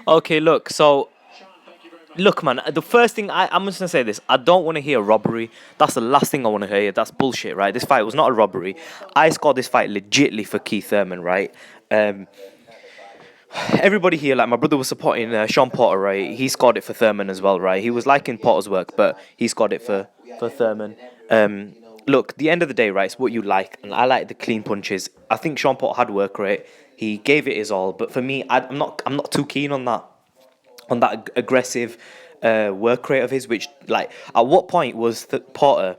Okay, look. So, look, man. The first thing I'm just gonna say this. I don't want to hear robbery. That's the last thing I want to hear. That's bullshit, right? This fight was not a robbery. I scored this fight legitly for Keith Thurman, right? Um, Everybody here, like my brother was supporting Sean Porter, right? He scored it for Thurman as well, right? He was liking Porter's work, but he scored it for Thurman. Look, the end of the day, right? It's what you like, and I like the clean punches. I think Sean Porter had work rate. He gave it his all, but for me, I'm not too keen on that aggressive work rate of his. Which, like, at what point was Porter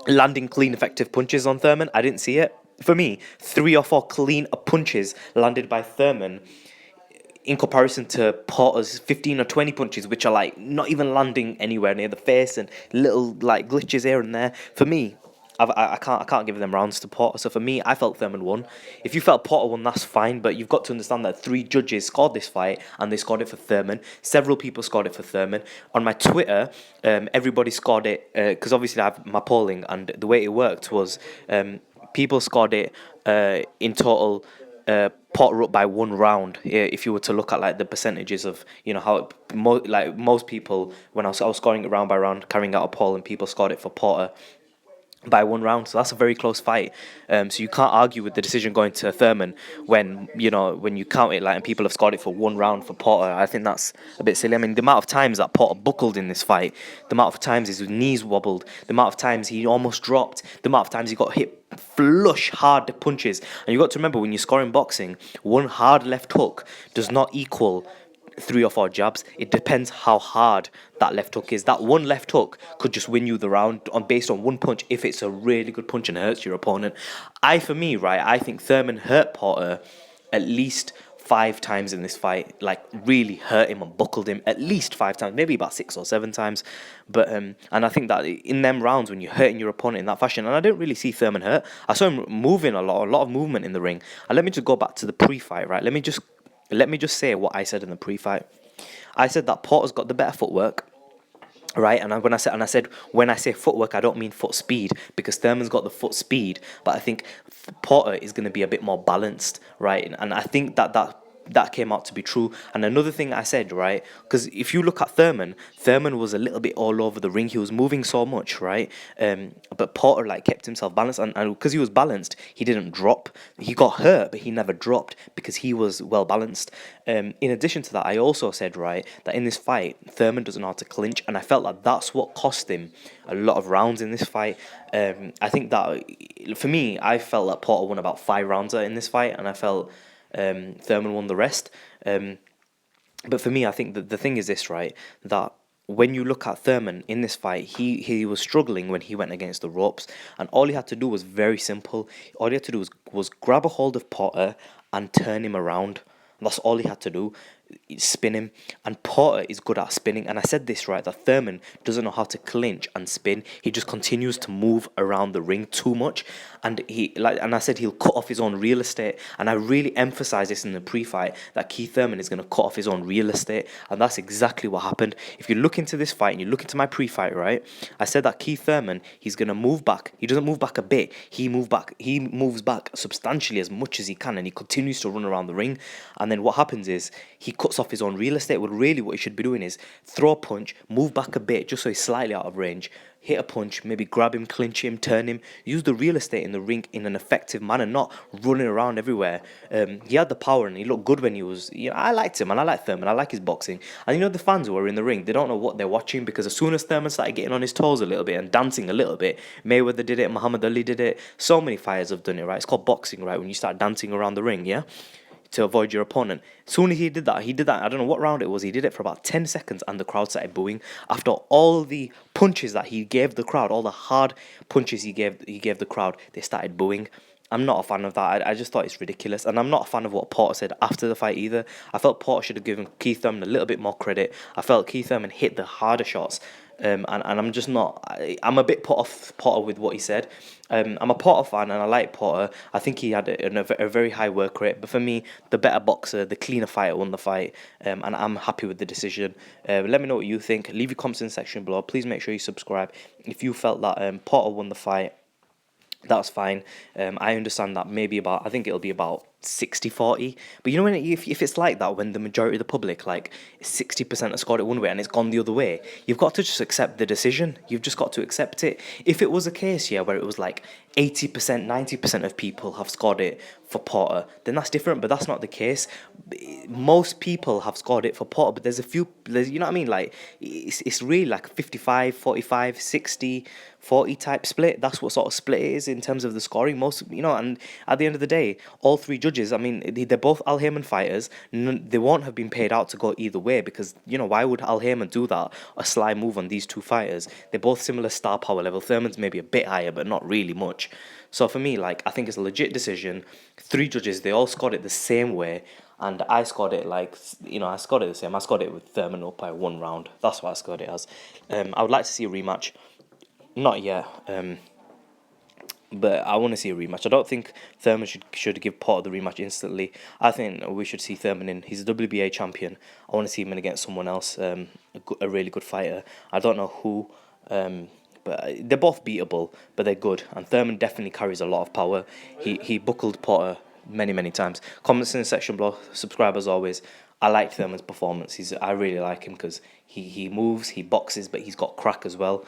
landing clean, effective punches on Thurman? I didn't see it. For me, three or four clean punches landed by Thurman in comparison to Porter's 15 or 20 punches, which are like not even landing anywhere near the face and little like glitches here and there. For me, I can't give them rounds to Porter. So for me, I felt Thurman won. If you felt Porter won, that's fine. But you've got to understand that three judges scored this fight and they scored it for Thurman. Several people scored it for Thurman. On my Twitter, everybody scored it because obviously I have my polling, and the way it worked was people scored it in total. Potter up by one round. If you were to look at like the percentages of how like most people, when I was scoring it round by round, carrying out a poll, and people scored it for Porter by one round. So that's a very close fight. So you can't argue with the decision going to Thurman when you count it like and people have scored it for one round for Porter. I think that's a bit silly. I mean, the amount of times that Porter buckled in this fight, the amount of times his knees wobbled, the amount of times he almost dropped, the amount of times he got hit flush hard punches. And you got to remember, when you score in boxing, one hard left hook does not equal three or four jabs. It depends how hard that left hook is. That one left hook could just win you the round on based on one punch if it's a really good punch and hurts your opponent. For me, right, I think Thurman hurt Porter at least 5 times in this fight, like really hurt him and buckled him at least 5 times, maybe about 6 or 7 times. But and I think that in them rounds when you're hurting your opponent in that fashion, and I didn't really see Thurman hurt. I saw him moving a lot of movement in the ring. And let me just go back to the pre-fight, right? Let me just say what I said in the pre-fight. I said that Porter's got the better footwork, right? When I say footwork, I don't mean foot speed, because Thurman's got the foot speed, but I think Porter is going to be a bit more balanced, right? And I think that came out to be true. And another thing I said, right, because if you look at Thurman was a little bit all over the ring. He was moving so much, right? But Porter like kept himself balanced, and because he was balanced, he didn't drop. He got hurt, but he never dropped because he was well balanced. In addition to that, I also said, right, that in this fight, Thurman doesn't know how to clinch, and I felt like that's what cost him a lot of rounds in this fight. I think that for me, I felt that Porter won about 5 rounds in this fight, and I felt Thurman won the rest. But for me, I think that the thing is this, right, that when you look at Thurman in this fight, he was struggling when he went against the ropes, and all he had to do was very simple. All he had to do was grab a hold of Porter and turn him around. That's all he had to do, spin him. And Porter is good at spinning. And I said this, right, that Thurman doesn't know how to clinch and spin. He just continues to move around the ring too much. And I said he'll cut off his own real estate. And I really emphasized this in the pre-fight, that Keith Thurman is going to cut off his own real estate. And that's exactly what happened. If you look into this fight and you look into my pre-fight, right, I said that Keith Thurman, he's going to move back. He doesn't move back a bit. He moves back substantially as much as he can, and he continues to run around the ring. And then what happens is he cuts off his own real estate. Well, really what he should be doing is throw a punch, move back a bit just so he's slightly out of range, hit a punch, maybe grab him, clinch him, turn him, use the real estate in the ring in an effective manner, not running around everywhere. He had the power and he looked good when he was, I liked him and I like Thurman, I like his boxing. And the fans who are in the ring, they don't know what they're watching, because as soon as Thurman started getting on his toes a little bit and dancing a little bit, Mayweather did it, Muhammad Ali did it, so many fighters have done it, right? It's called boxing, right? When you start dancing around the ring, yeah? To avoid your opponent. As soon as he did that, I don't know what round it was, he did it for about 10 seconds and the crowd started booing. After all the punches that he gave the crowd, all the hard punches he gave the crowd, they started booing. I'm not a fan of that. I just thought it's ridiculous. And I'm not a fan of what Porter said after the fight either. I felt Porter should have given Keith Thurman a little bit more credit. I felt Keith Thurman hit the harder shots. And I'm just not. I'm a bit put off Porter with what he said. I'm a Porter fan and I like Porter. I think he had a very high work rate. But for me, the better boxer, the cleaner fighter won the fight. And I'm happy with the decision. Let me know what you think. Leave your comments in the section below. Please make sure you subscribe. If you felt that Porter won the fight, that's fine. I understand that I think it'll be about 60-40. But you know, if it's like that, when the majority of the public, like 60% have scored it one way and it's gone the other way, you've got to just accept the decision. You've just got to accept it. If it was a case, yeah, where it was like 80%, 90% of people have scored it for Porter, then that's different. But that's not the case. Most people have scored it for Porter, but you know what I mean? Like, it's really like 55, 45, 60, 40 type split. That's what sort of split it is in terms of the scoring. Most, you know, and at the end of the day, all three judges, I mean, they're both Al Haymon fighters. They won't have been paid out to go either way because, you know, why would Al Haymon do that? A sly move on these two fighters. They're both similar star power level. Thurman's maybe a bit higher, but not really much. So for me, like, I think it's a legit decision. Three judges, they all scored it the same way. And I scored it like, you know, I scored it the same. I scored it with Thurman up by 1 round. That's what I scored it as. I would like to see a rematch. Not yet. But I want to see a rematch. I don't think Thurman should give Porter the rematch instantly. I think we should see Thurman in. He's a WBA champion. I want to see him in against someone else, a really good fighter. I don't know who, but they're both beatable, but they're good. And Thurman definitely carries a lot of power. He buckled Porter many times. Comments in the section below. Subscribe as always. I like Thurman's performance. I really like him because he moves, he boxes, but he's got crack as well.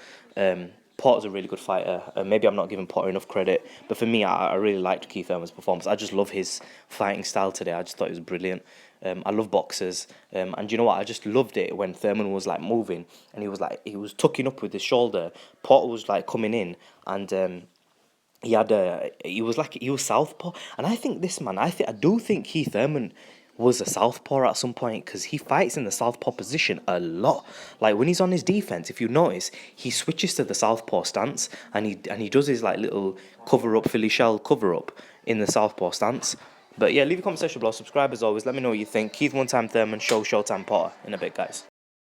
Porter's a really good fighter. Maybe I'm not giving Porter enough credit, but for me, I really liked Keith Thurman's performance. I just love his fighting style today. I just thought it was brilliant. I love boxers, and you know what? I just loved it when Thurman was like moving, and he was tucking up with his shoulder. Porter was like coming in, and he was southpaw, and I think this man, I do think Keith Thurman was a southpaw at some point because he fights in the southpaw position a lot. Like when he's on his defense, if you notice, he switches to the southpaw stance and he does his like little cover up Philly shell cover up in the southpaw stance. But yeah, leave a comment section below. Subscribe as always. Let me know what you think. Keith one time Thurman, Showtime Porter in a bit, guys.